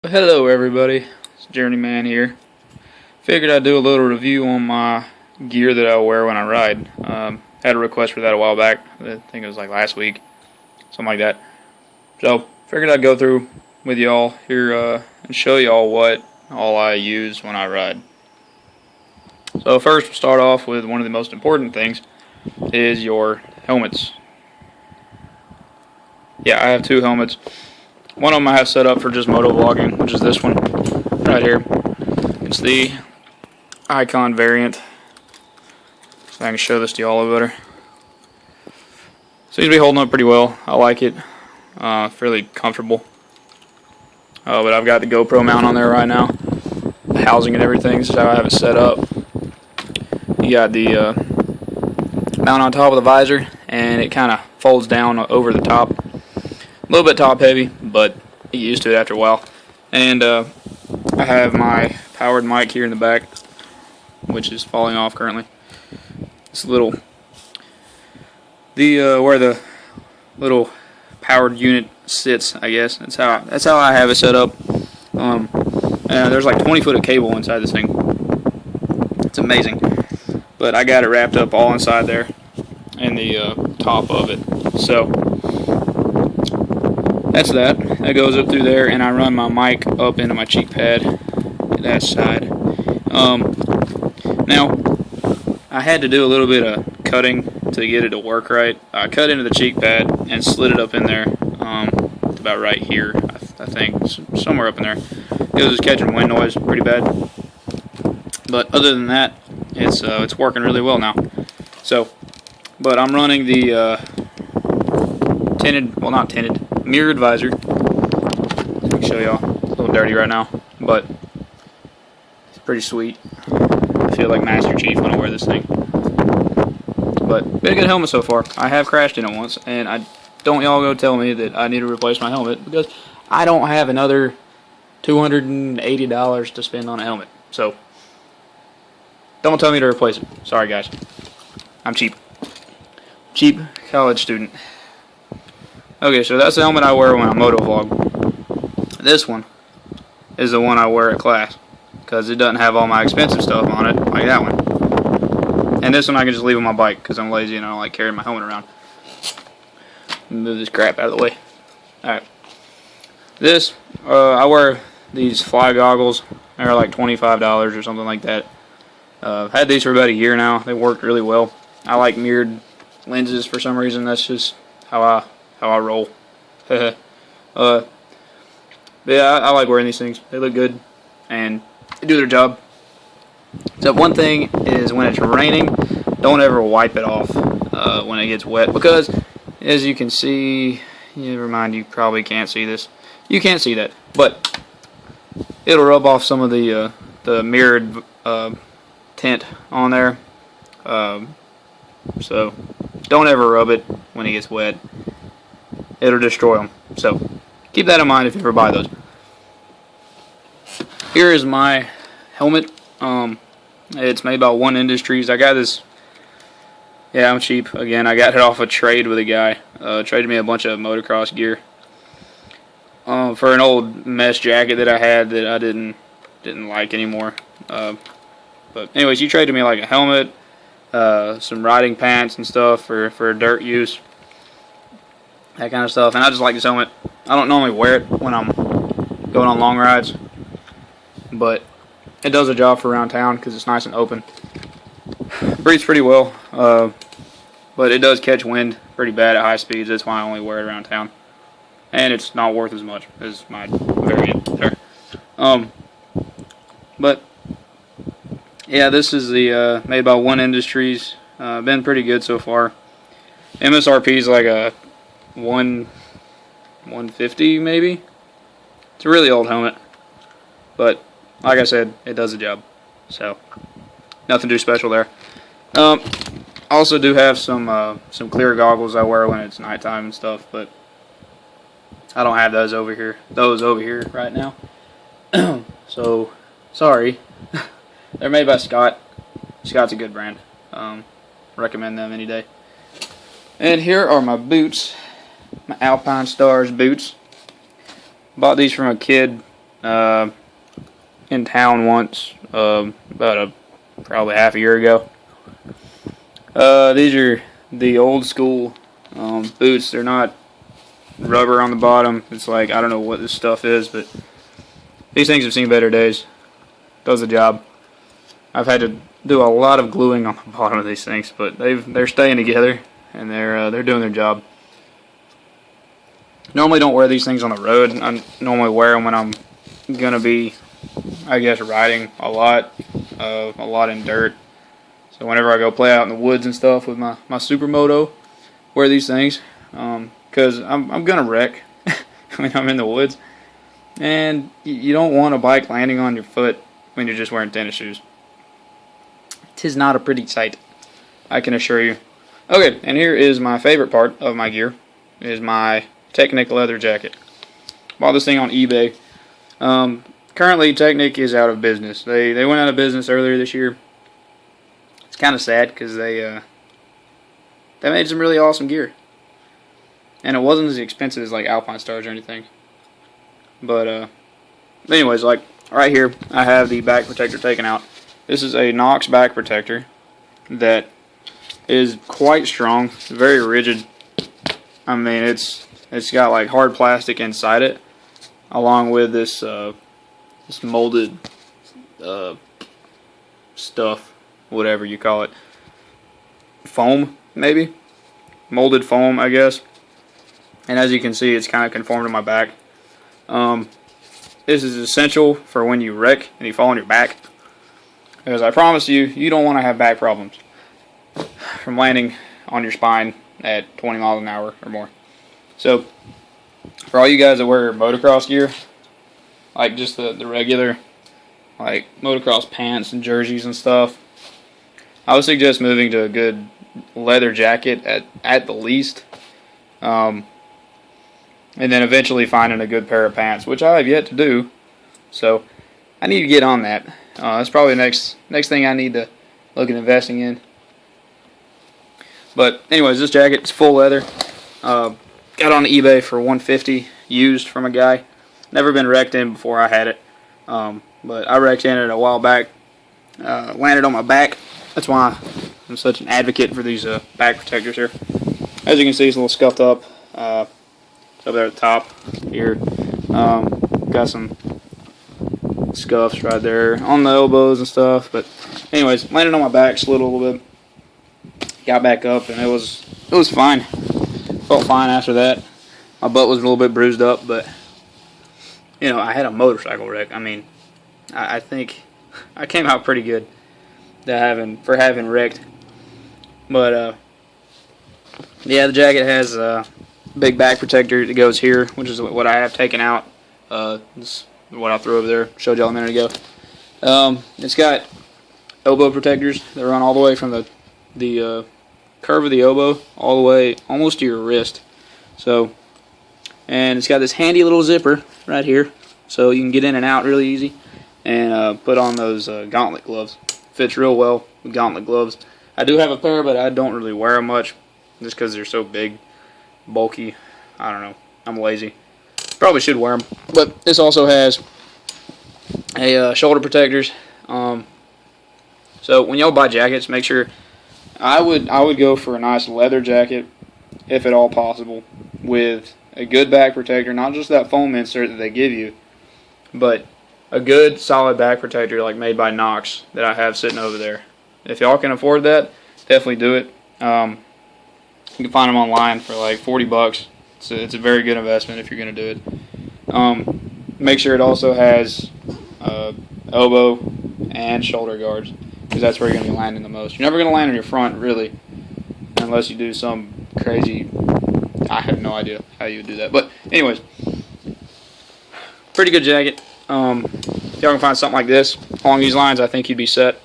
Hello everybody, it's Journeyman here. Figured I'd do a little review on my gear that I wear when I ride. Had a request for that a while back. I think it was like last week, something like that. So figured I'd go through with y'all here and show y'all what all I use when I ride. So first we'll start off with one of the most important things is your helmets. Yeah, I have two helmets. One of them I have set up for just moto vlogging, which is this one right here. It's the Icon variant. So I can show this to y'all a little better. Seems to be holding up pretty well. I like it. Fairly comfortable. But I've got the Gopro Mount on there right now. The housing and everything, this is how I have it set up. You got the mount on top of the visor, and it kind of folds down over the top. A little bit top heavy, but you get used to it after a while. And I have my powered mic here in the back, which is falling off currently. This little, where the little powered unit sits, I guess. That's how I have it set up. And there's like 20 foot of cable inside this thing. It's amazing. But I got it wrapped up all inside there, and the top of it. So that's that. That goes up through there, and I run my mic up into my cheek pad, that side. Now, I had to do a little bit of cutting to get it to work right. I cut into the cheek pad and slid it up in there, about right here, I think, somewhere up in there. It was just catching wind noise pretty bad. But other than that, it's working really well now. So, but I'm running the mirrored visor. Let me show y'all. It's a little dirty right now, but it's pretty sweet. I feel like Master Chief when I wear this thing. But been a good helmet so far. I have crashed in it once, and I don't y'all go tell me that I need to replace my helmet, because I don't have another $280 to spend on a helmet. So don't tell me to replace it. Sorry guys. I'm cheap. Cheap college student. Okay, so that's the helmet I wear when I moto vlog. This one is the one I wear at class, because it doesn't have all my expensive stuff on it, like that one. And this one I can just leave on my bike, because I'm lazy and I don't like carrying my helmet around. Move this crap out of the way. Alright. This, I wear these fly goggles. They're like $25 or something like that. I've had these for about a year now. They worked really well. I like mirrored lenses for some reason. That's just how I roll. Yeah, I like wearing these things. They look good and they do their job. So one thing is, when it's raining, don't ever wipe it off when it gets wet, because as you can see, never mind, you probably can't see this. You can't see that, but it'll rub off some of the mirrored tint on there. So don't ever rub it when it gets wet. It'll destroy them. So keep that in mind if you ever buy those. Here is my helmet. It's made by One Industries. I got this. Yeah, I'm cheap. Again, I got it off a trade with a guy. Traded me a bunch of motocross gear for an old mesh jacket that I had that I didn't like anymore. But anyways, you traded me like a helmet, some riding pants and stuff for dirt use, that kind of stuff. And I just like this helmet. I don't normally wear it when I'm going on long rides, but it does a job for around town because it's nice and open. Breathes pretty well, but it does catch wind pretty bad at high speeds. That's why I only wear it around town. And it's not worth as much as my variant there. But yeah, this is the made by One Industries. Been pretty good so far. MSRP is like a 150 maybe. It's a really old helmet, but like I said, it does the job. So nothing too special there. Also do have some clear goggles I wear when it's nighttime and stuff, but I don't have those over here. Those over here right now. So sorry. They're made by Scott. Scott's a good brand. Recommend them any day. And here are my boots. My Alpine Stars boots. Bought these from a kid in town once, probably half a year ago. These are the old school boots. They're not rubber on the bottom. It's like, I don't know what this stuff is, but these things have seen better days. Does the job. I've had to do a lot of gluing on the bottom of these things, but they're staying together, and they're doing their job. Normally don't wear these things on the road. I normally wear them when I'm gonna be, I guess, riding a lot in dirt. So whenever I go play out in the woods and stuff with my Supermoto, wear these things, because I'm gonna wreck when I'm in the woods, and you don't want a bike landing on your foot when you're just wearing tennis shoes. 'Tis not a pretty sight, I can assure you. Okay, and here is my favorite part of my gear, is my Technic leather jacket. Bought this thing on eBay. Currently, Technic is out of business. They went out of business earlier this year. It's kind of sad because they made some really awesome gear, and it wasn't as expensive as like Alpine Stars or anything. But anyways, like right here, I have the back protector taken out. This is a Knox back protector that is quite strong, very rigid. I mean, it's got like hard plastic inside it, along with this this molded stuff, whatever you call it, foam maybe, molded foam, I guess. And as you can see, it's kind of conformed to my back. This is essential for when you wreck and you fall on your back, because I promise you, you don't want to have back problems from landing on your spine at 20 miles an hour or more. So, for all you guys that wear motocross gear, like just the regular, like motocross pants and jerseys and stuff, I would suggest moving to a good leather jacket at the least, and then eventually finding a good pair of pants, which I have yet to do. So, I need to get on that. That's probably the next thing I need to look at investing in. But anyways, this jacket is full leather. Got on eBay for $150 used from a guy. Never been wrecked in before I had it. But I wrecked in it a while back. Landed on my back. That's why I'm such an advocate for these back protectors here. As you can see, it's a little scuffed up. Up there at the top here. Got some scuffs right there on the elbows and stuff. But anyways, landed on my back, slid a little bit. Got back up, and it was fine. Felt fine after that. My butt was a little bit bruised up, but you know, I had a motorcycle wreck. I mean, I think I came out pretty good for having wrecked. But yeah, the jacket has a big back protector that goes here, which is what I have taken out. This is what I threw over there. Showed y'all a minute ago. It's got elbow protectors that run all the way from the curve of the elbow all the way almost to your wrist. So, and it's got this handy little zipper right here, so you can get in and out really easy, and put on those Gauntlet Gloves. Fits real well with Gauntlet Gloves. I do have a pair, but I don't really wear them much just because they're so big, bulky. I don't know. I'm lazy. Probably should wear them. But this also has a shoulder protectors. So when y'all buy jackets, make sure. I would go for a nice leather jacket, if at all possible, with a good back protector, not just that foam insert that they give you, but a good solid back protector like made by Knox that I have sitting over there. If y'all can afford that, definitely do it. You can find them online for like $40. It's a very good investment if you're going to do it. Make sure it also has elbow and shoulder guards, because that's where you're going to be landing the most. You're never going to land on your front, really, unless you do some crazy, I have no idea how you would do that. But anyways, pretty good jacket. If y'all can find something like this along these lines, I think you'd be set.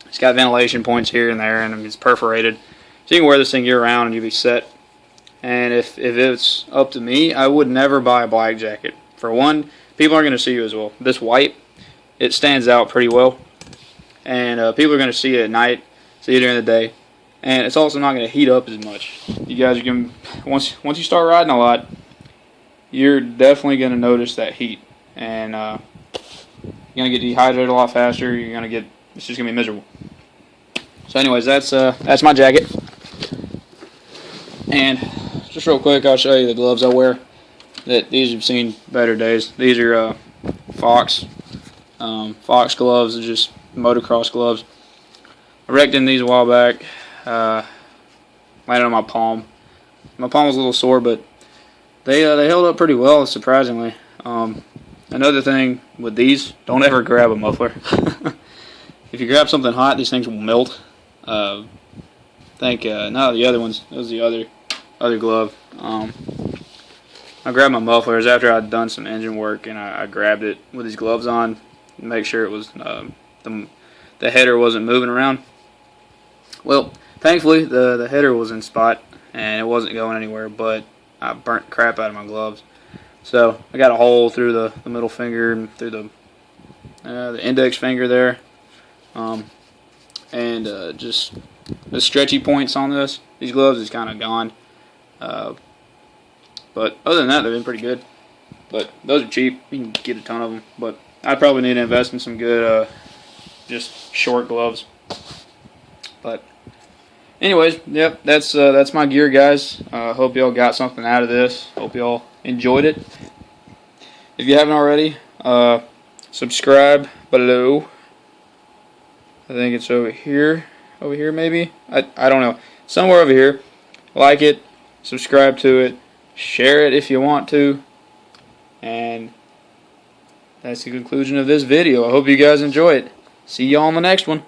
It's got ventilation points here and there, and it's perforated, so you can wear this thing year round and you'll be set. And if it's up to me, I would never buy a black jacket. For one, people aren't going to see you as well. This white, it stands out pretty well, and people are going to see it at night, see it during the day, and it's also not going to heat up as much. You guys are going, once you start riding a lot, you're definitely going to notice that heat, and you're gonna get dehydrated a lot faster. It's just gonna be miserable. So, anyways, that's my jacket. And just real quick, I'll show you the gloves I wear. These have seen better days. These are Fox gloves. They're just motocross gloves. I wrecked in these a while back. Landed on my palm. My palm was a little sore, but they held up pretty well, surprisingly. Another thing with these, don't ever grab a muffler. If you grab something hot, these things will melt. No, the other ones. That was the other glove. I grabbed my mufflers after I'd done some engine work, and I grabbed it with these gloves on to make sure it was the header wasn't moving around. Well, thankfully the header was in spot and it wasn't going anywhere, but I burnt the crap out of my gloves. So I got a hole through the middle finger and through the index finger there, and just the stretchy points on these gloves is kind of gone. But other than that, they've been pretty good. But those are cheap. You can get a ton of them. But I probably need to invest in some good, just short gloves. But anyways, yep, that's my gear, guys. Hope y'all got something out of this. Hope y'all enjoyed it. If you haven't already, subscribe below. I think it's over here maybe. I don't know. Somewhere over here. Like it, subscribe to it, share it if you want to, and that's the conclusion of this video. I hope you guys enjoy it. See y'all on the next one.